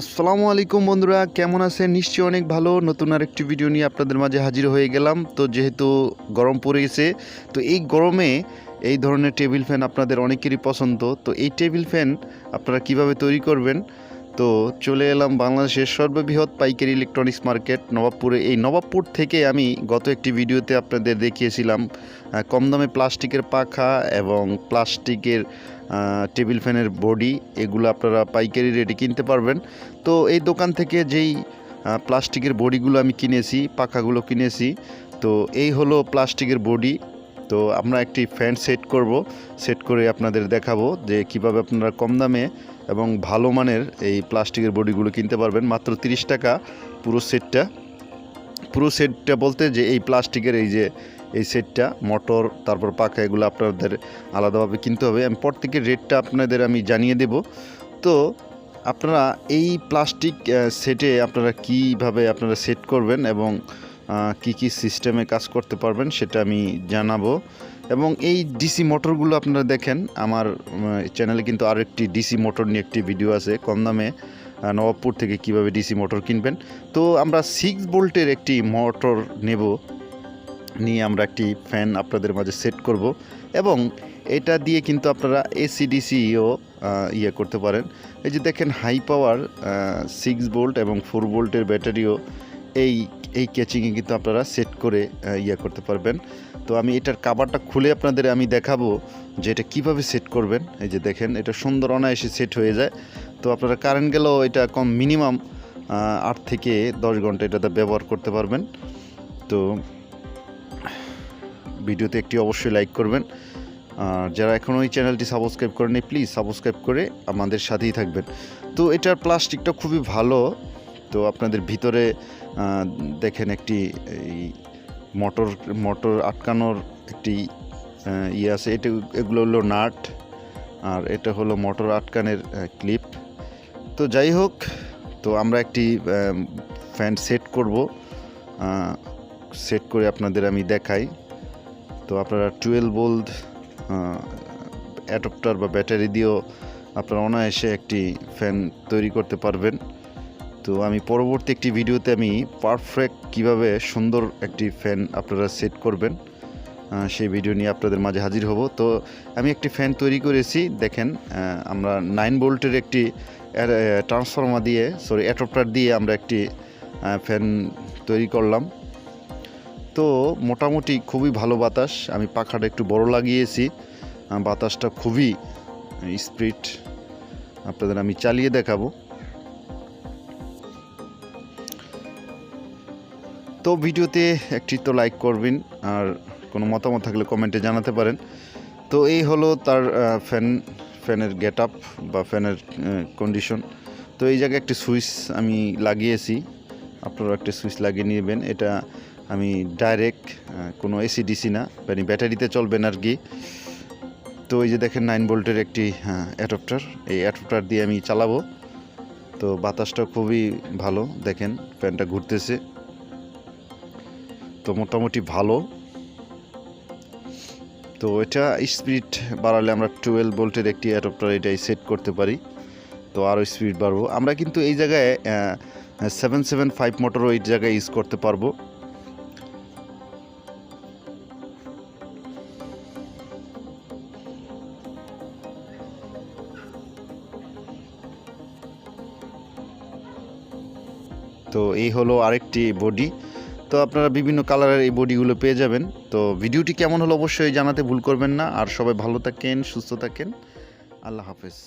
আসসালামু আলাইকুম বন্ধুরা, কেমন আছেন? নিশ্চয়ই অনেক ভালো। নতুন আরেকটি ভিডিও নিয়ে আপনাদের মাঝে হাজির হয়ে গেলাম। তো যেহেতু গরম পড়ে গেছে, তো এই গরমে এই ধরনের টেবিল ফ্যান আপনাদের অনেকেরই পছন্দ। তো এই টেবিল ফ্যান আপনারা কিভাবে তৈরি করবেন, তো চলে এলাম বাংলাদেশের সর্ববৃহৎ পাইকারি ইলেকট্রনিক্স মার্কেট নবাবপুরে। এই নবাবপুর থেকে আমি গত একটি ভিডিওতে আপনাদের দেখিয়েছিলাম কম দামে প্লাস্টিকের পাখা এবং প্লাস্টিকের টেবিল ফ্যানের বডি, এগুলো আপনারা পাইকারি রেটে কিনতে পারবেন। তো এই দোকান থেকে যেই প্লাস্টিকের বডিগুলো আমি কিনেছি, পাখাগুলো কিনেছি, তো এই হলো প্লাস্টিকের বডি। তো আমরা একটি ফ্যান সেট করে আপনাদের দেখাবো যে কিভাবে আপনারা কম দামে এবং ভালো মানের এই প্লাস্টিকের বডিগুলো কিনতে পারবেন মাত্র 30 টাকা পুরো সেটটা বলতে যে এই প্লাস্টিকের এই সেটটা, মোটর, তারপর পাখা, এগুলো আপনাদের আলাদাভাবে কিনতে হবে। আমি প্রত্যেকের রেটটা আপনাদের আমি জানিয়ে দেব। তো আপনারা এই প্লাস্টিক সেটে আপনারা কীভাবে আপনারা সেট করবেন এবং কি সিস্টেমে কাজ করতে পারবেন সেটা আমি জানাবো। এবং এই ডিসি মোটরগুলো আপনারা দেখেন, আমার চ্যানেলে কিন্তু আরও একটি ডিসি মোটর নিয়ে একটি ভিডিও আছে, কম দামে নবাবপুর থেকে কিভাবে ডিসি মোটর কিনবেন। তো আমরা 6 ভোল্টের একটি মোটর নিয়ে আমরা একটি ফ্যান আপনাদের মাঝে সেট করব এবং এটা দিয়ে কিন্তু আপনারা এসি ডিসিও করতে পারেন। এই যে দেখেন, হাই পাওয়ার 6 ভোল্ট এবং 4 ভোল্টের ব্যাটারিও এই ক্যাচিংয়ে কিন্তু আপনারা সেট করে করতে পারবেন। তো আমি এটার কাভারটা খুলে আপনাদের আমি দেখাবো যে এটা কীভাবে সেট করবেন। এই যে দেখেন, এটা সুন্দর অনায়াসে সেট হয়ে যায়। তো আপনারা কারেন্ট গেলেও এটা মিনিমাম 8 থেকে 10 ঘন্টা এটাতে ব্যবহার করতে পারবেন। তো ভিডিওতে একটি অবশ্যই লাইক করবেন, আর যারা এখনও এই চ্যানেলটি সাবস্ক্রাইব করেনি প্লিজ সাবস্ক্রাইব করে আমাদের সাথেই থাকবেন। তো এটার প্লাস্টিকটা খুবই ভালো। তো আপনাদের ভিতরে দেখেন একটি এই মোটর আটকানোর একটি আছে, এগুলো হলো নাট, আর এটা হলো মোটর আটকানের ক্লিপ। তো যাই হোক, তো আমরা একটি ফ্যান সেট করে আপনাদের আমি দেখাই। তো আপনারা 12 ভোল্ট অ্যাডাপ্টার বা ব্যাটারি দিয়েও আপনারা অনায়াসে একটি ফ্যান তৈরি করতে পারবেন। তো আমি পরবর্তী একটি ভিডিওতে আমি পারফেক্ট কিভাবে সুন্দর একটি ফ্যান আপনারা সেট করবেন সেই ভিডিও নিয়ে আপনাদের মাঝে হাজির হব। তো আমি একটি ফ্যান তৈরি করেছি, দেখেন আমরা 9 ভোল্টের একটি অ্যাডাপ্টার দিয়ে আমরা একটি ফ্যান তৈরি করলাম। তো মোটামুটি খুবই ভালো বাতাস। আমি পাখাটা একটু বড় লাগিয়েছি, বাতাসটা খুবই স্পিড, আপনাদের আমি চালিয়ে দেখাবো। তো ভিডিওতে একটি তো লাইক করবেন, আর কোনো মতামত থাকলে কমেন্টে জানাতে পারেন। তো এই হলো তার ফ্যানের গেট আপ বা ফ্যানের কন্ডিশন। তো এই জায়গায় একটি সুইচ আমি লাগিয়েছি, আপনারা একটা সুইচ লাগিয়ে নেবেন। এটা আমি ডাইরেক্ট কোনো এসি ডিসি না, মানে ব্যাটারিতে চলবেন আর কি। তো এই যে দেখেন 9 ভোল্টের একটি অ্যাডাপ্টার, এই অ্যাডাপ্টার দিয়ে আমি চালাবো। তো বাতাসটা খুবই ভালো, দেখেন ফ্যানটা ঘুরতেছে, তো মোটামুটি ভালো। তো এটা স্পিড বাড়ালে আমরা 12 ভোল্টের একটি অ্যাডাপ্টার এটাই সেট করতে পারি, তো আরও স্পিড বাড়বো। আমরা কিন্তু এই জায়গায় 775 মোটরও এই জায়গায় ইউজ করতে পারবো। তো এই হলো আরেকটি বডি। তো আপনারা বিভিন্ন কালারের এই বডিগুলো পেয়ে যাবেন। তো ভিডিওটি কেমন হলো অবশ্যই জানাতে ভুল করবেন না, আর সবাই ভালো থাকেন, সুস্থ থাকেন। আল্লাহ হাফেজ।